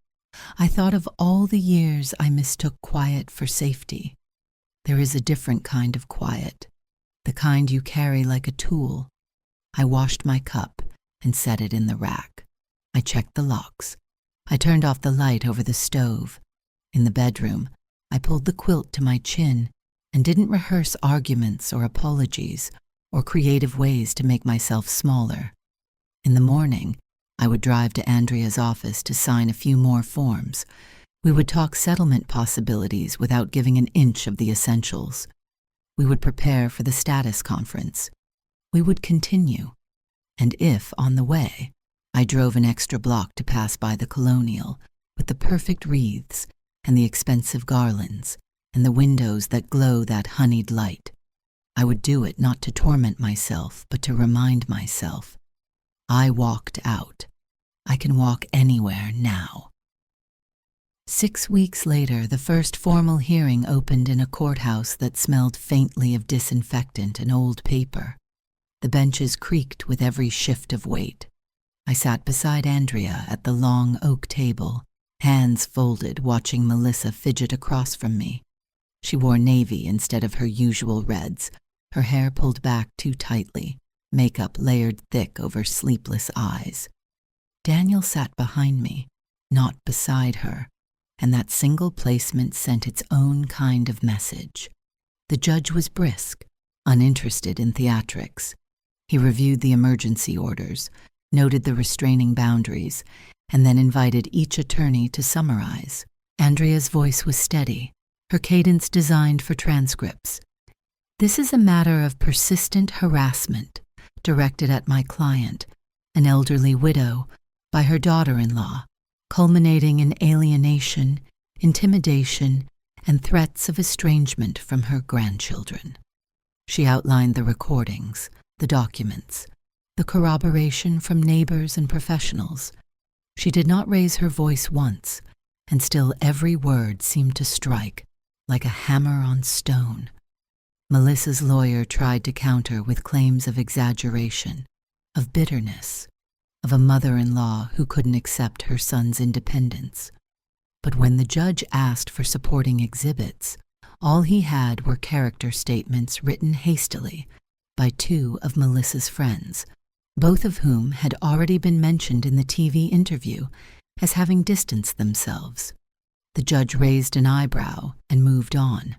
I thought of all the years I mistook quiet for safety. There is a different kind of quiet, the kind you carry like a tool. I washed my cup and set it in the rack. I checked the locks. I turned off the light over the stove. In the bedroom, I pulled the quilt to my chin and didn't rehearse arguments or apologies or creative ways to make myself smaller. In the morning, I would drive to Andrea's office to sign a few more forms. We would talk settlement possibilities without giving an inch of the essentials. We would prepare for the status conference. We would continue. And if, on the way, I drove an extra block to pass by the Colonial, with the perfect wreaths and the expensive garlands and the windows that glow that honeyed light, I would do it not to torment myself, but to remind myself. I walked out. I can walk anywhere now. 6 weeks later, the first formal hearing opened in a courthouse that smelled faintly of disinfectant and old paper. The benches creaked with every shift of weight. I sat beside Andrea at the long oak table, hands folded, watching Melissa fidget across from me. She wore navy instead of her usual reds, her hair pulled back too tightly, makeup layered thick over sleepless eyes. Daniel sat behind me, not beside her, and that single placement sent its own kind of message. The judge was brisk, uninterested in theatrics. He reviewed the emergency orders, noted the restraining boundaries, and then invited each attorney to summarize. Andrea's voice was steady, her cadence designed for transcripts. This is a matter of persistent harassment directed at my client, an elderly widow, by her daughter-in-law, culminating in alienation, intimidation, and threats of estrangement from her grandchildren. She outlined the recordings, the documents, the corroboration from neighbors and professionals. She did not raise her voice once, and still every word seemed to strike, like a hammer on stone. Melissa's lawyer tried to counter with claims of exaggeration, of bitterness, of a mother-in-law who couldn't accept her son's independence. But when the judge asked for supporting exhibits, all he had were character statements written hastily by two of Melissa's friends, both of whom had already been mentioned in the TV interview as having distanced themselves. The judge raised an eyebrow and moved on.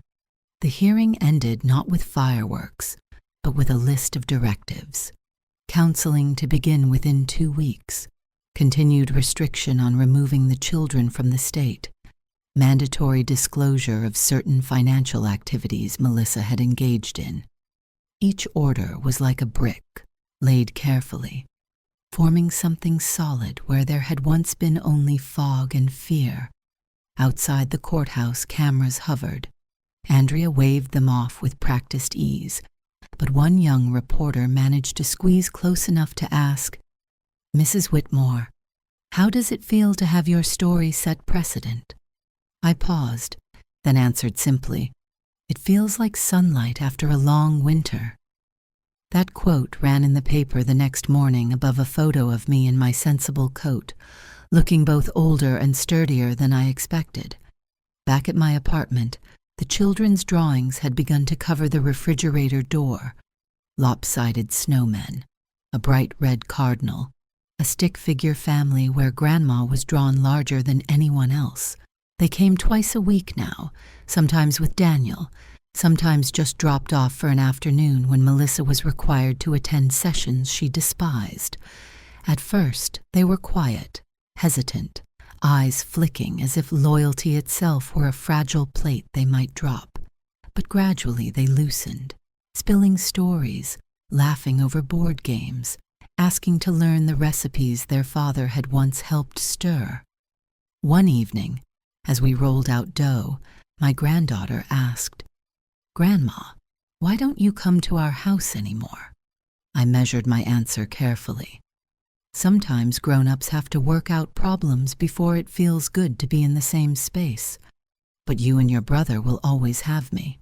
The hearing ended not with fireworks, but with a list of directives. Counseling to begin within 2 weeks, continued restriction on removing the children from the state, mandatory disclosure of certain financial activities Melissa had engaged in. Each order was like a brick, laid carefully, forming something solid where there had once been only fog and fear. Outside the courthouse, cameras hovered. Andrea waved them off with practiced ease, but one young reporter managed to squeeze close enough to ask, "Mrs. Whitmore, how does it feel to have your story set precedent?" I paused, then answered simply, "It feels like sunlight after a long winter." That quote ran in the paper the next morning above a photo of me in my sensible coat, looking both older and sturdier than I expected. Back at my apartment, the children's drawings had begun to cover the refrigerator door. Lopsided snowmen, a bright red cardinal, a stick figure family where Grandma was drawn larger than anyone else. They came twice a week now, sometimes with Daniel, sometimes just dropped off for an afternoon when Melissa was required to attend sessions she despised. At first, they were quiet, hesitant, eyes flicking as if loyalty itself were a fragile plate they might drop. But gradually they loosened, spilling stories, laughing over board games, asking to learn the recipes their father had once helped stir. One evening, as we rolled out dough, my granddaughter asked, "Grandma, why don't you come to our house anymore?" I measured my answer carefully. Sometimes grown-ups have to work out problems before it feels good to be in the same space, but you and your brother will always have me.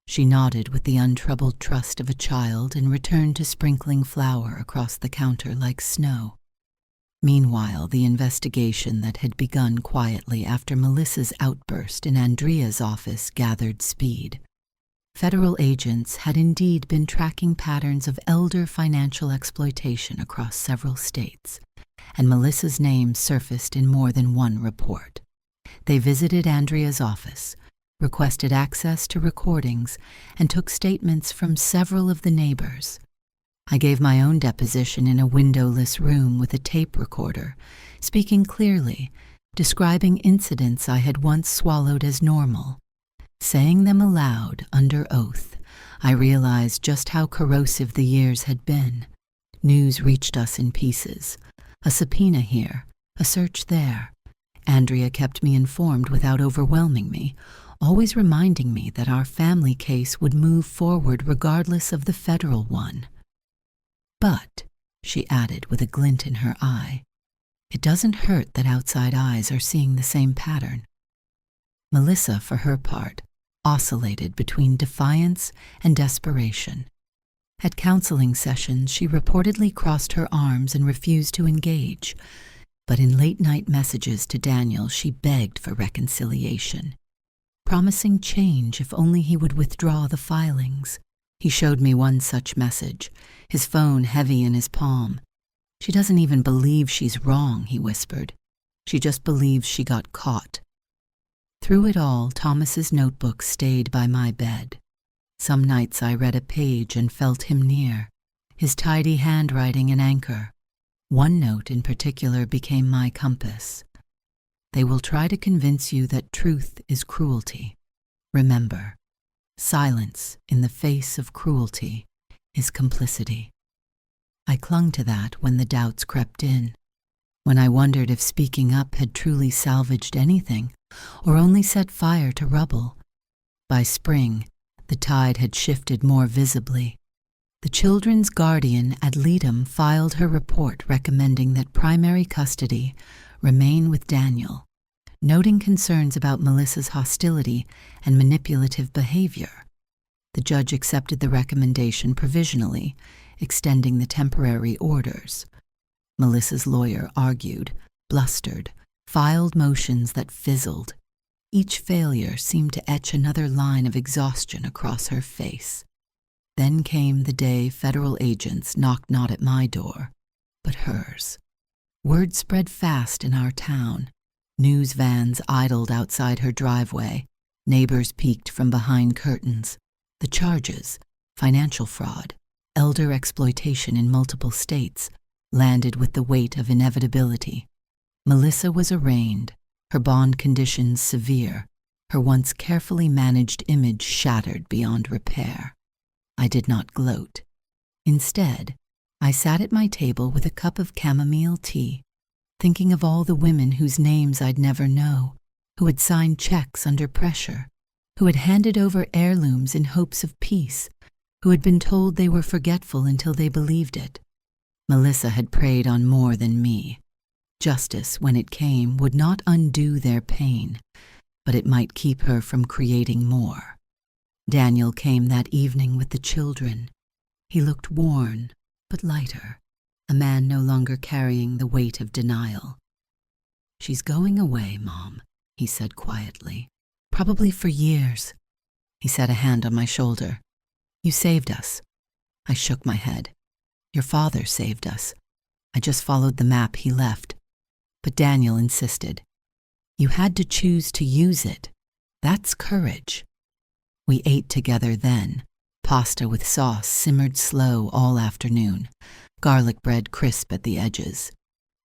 She nodded with the untroubled trust of a child and returned to sprinkling flour across the counter like snow. Meanwhile, the investigation that had begun quietly after Melissa's outburst in Andrea's office gathered speed. Federal agents had indeed been tracking patterns of elder financial exploitation across several states, and Melissa's name surfaced in more than one report. They visited Andrea's office, requested access to recordings, and took statements from several of the neighbors. I gave my own deposition in a windowless room with a tape recorder, speaking clearly, describing incidents I had once swallowed as normal. Saying them aloud, under oath, I realized just how corrosive the years had been. News reached us in pieces. A subpoena here, a search there. Andrea kept me informed without overwhelming me, always reminding me that our family case would move forward regardless of the federal one. "But," she added with a glint in her eye, "it doesn't hurt that outside eyes are seeing the same pattern." Melissa, for her part, oscillated between defiance and desperation. At counseling sessions, she reportedly crossed her arms and refused to engage, but in late-night messages to Daniel, she begged for reconciliation, promising change if only he would withdraw the filings. He showed me one such message, his phone heavy in his palm. "She doesn't even believe she's wrong," he whispered. "She just believes she got caught." Through it all, Thomas's notebook stayed by my bed. Some nights I read a page and felt him near, his tidy handwriting an anchor. One note in particular became my compass. "They will try to convince you that truth is cruelty. Remember, silence in the face of cruelty is complicity." I clung to that when the doubts crept in, when I wondered if speaking up had truly salvaged anything, or only set fire to rubble. By spring, the tide had shifted more visibly. The children's guardian ad litem filed her report recommending that primary custody remain with Daniel, noting concerns about Melissa's hostility and manipulative behavior. The judge accepted the recommendation provisionally, extending the temporary orders. Melissa's lawyer argued, blustered, filed motions that fizzled. Each failure seemed to etch another line of exhaustion across her face. Then came the day federal agents knocked not at my door, but hers. Word spread fast in our town. News vans idled outside her driveway. Neighbors peeked from behind curtains. The charges, financial fraud, elder exploitation in multiple states, landed with the weight of inevitability. Melissa was arraigned, her bond conditions severe, her once carefully managed image shattered beyond repair. I did not gloat. Instead, I sat at my table with a cup of chamomile tea, thinking of all the women whose names I'd never know, who had signed checks under pressure, who had handed over heirlooms in hopes of peace, who had been told they were forgetful until they believed it. Melissa had preyed on more than me. Justice, when it came, would not undo their pain, but it might keep her from creating more. Daniel came that evening with the children. He looked worn, but lighter, a man no longer carrying the weight of denial. "She's going away, Mom," he said quietly. "Probably for years." He set a hand on my shoulder. "You saved us." I shook my head. "Your father saved us. I just followed the map he left." But Daniel insisted. "You had to choose to use it. That's courage." We ate together then, pasta with sauce simmered slow all afternoon, garlic bread crisp at the edges.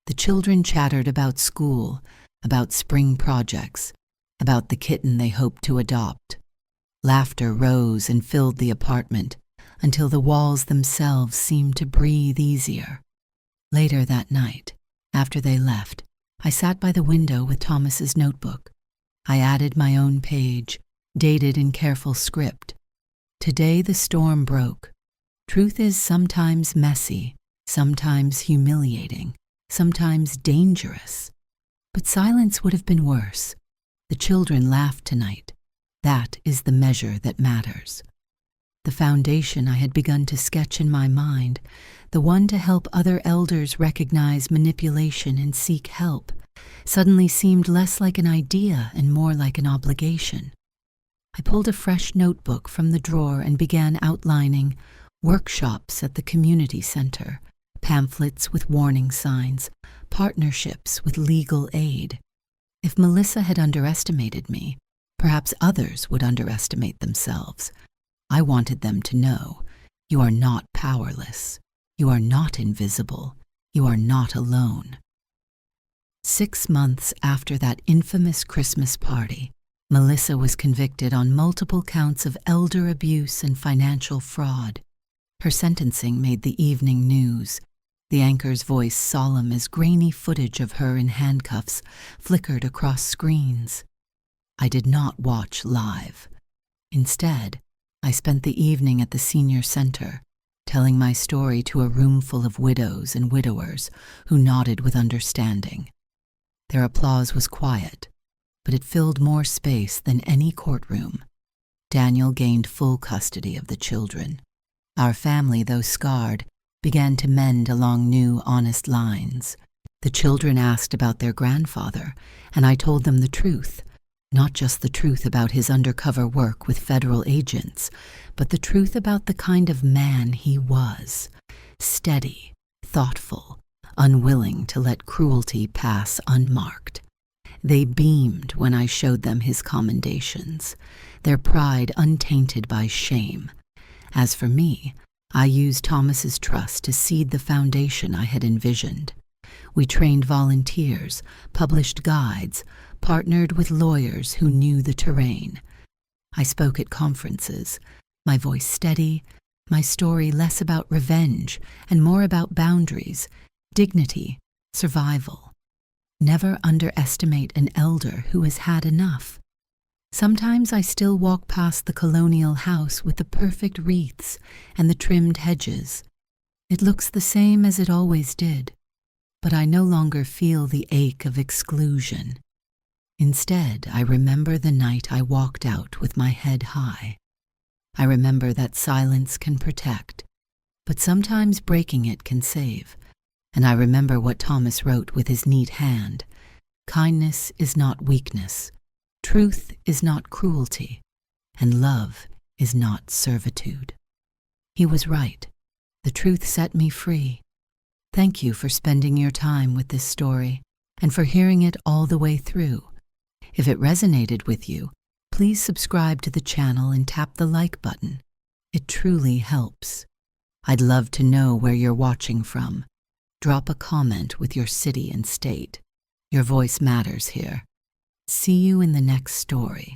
The children chattered about school, about spring projects, about the kitten they hoped to adopt. Laughter rose and filled the apartment until the walls themselves seemed to breathe easier. Later that night, after they left, I sat by the window with Thomas's notebook. I added my own page, dated in careful script. Today the storm broke. Truth is sometimes messy, sometimes humiliating, sometimes dangerous. But silence would have been worse. The children laughed tonight. That is the measure that matters. The foundation I had begun to sketch in my mind, the one to help other elders recognize manipulation and seek help, suddenly seemed less like an idea and more like an obligation. I pulled a fresh notebook from the drawer and began outlining workshops at the community center, pamphlets with warning signs, partnerships with legal aid. If Melissa had underestimated me, perhaps others would underestimate themselves. I wanted them to know, you are not powerless. You are not invisible. You are not alone. 6 months after that infamous Christmas party, Melissa was convicted on multiple counts of elder abuse and financial fraud. Her sentencing made the evening news. The anchor's voice, solemn as grainy footage of her in handcuffs, flickered across screens. I did not watch live. Instead, I spent the evening at the senior center, telling my story to a room full of widows and widowers who nodded with understanding. Their applause was quiet, but it filled more space than any courtroom. Daniel gained full custody of the children. Our family, though scarred, began to mend along new, honest lines. The children asked about their grandfather, and I told them the truth. Not just the truth about his undercover work with federal agents, but the truth about the kind of man he was. Steady, thoughtful, unwilling to let cruelty pass unmarked. They beamed when I showed them his commendations, their pride untainted by shame. As for me, I used Thomas's trust to seed the foundation I had envisioned. We trained volunteers, published guides, partnered with lawyers who knew the terrain. I spoke at conferences, my voice steady, my story less about revenge and more about boundaries, dignity, survival. Never underestimate an elder who has had enough. Sometimes I still walk past the colonial house with the perfect wreaths and the trimmed hedges. It looks the same as it always did, but I no longer feel the ache of exclusion. Instead, I remember the night I walked out with my head high. I remember that silence can protect, but sometimes breaking it can save. And I remember what Thomas wrote with his neat hand. Kindness is not weakness. Truth is not cruelty. And love is not servitude. He was right. The truth set me free. Thank you for spending your time with this story and for hearing it all the way through. If it resonated with you, please subscribe to the channel and tap the like button. It truly helps. I'd love to know where you're watching from. Drop a comment with your city and state. Your voice matters here. See you in the next story.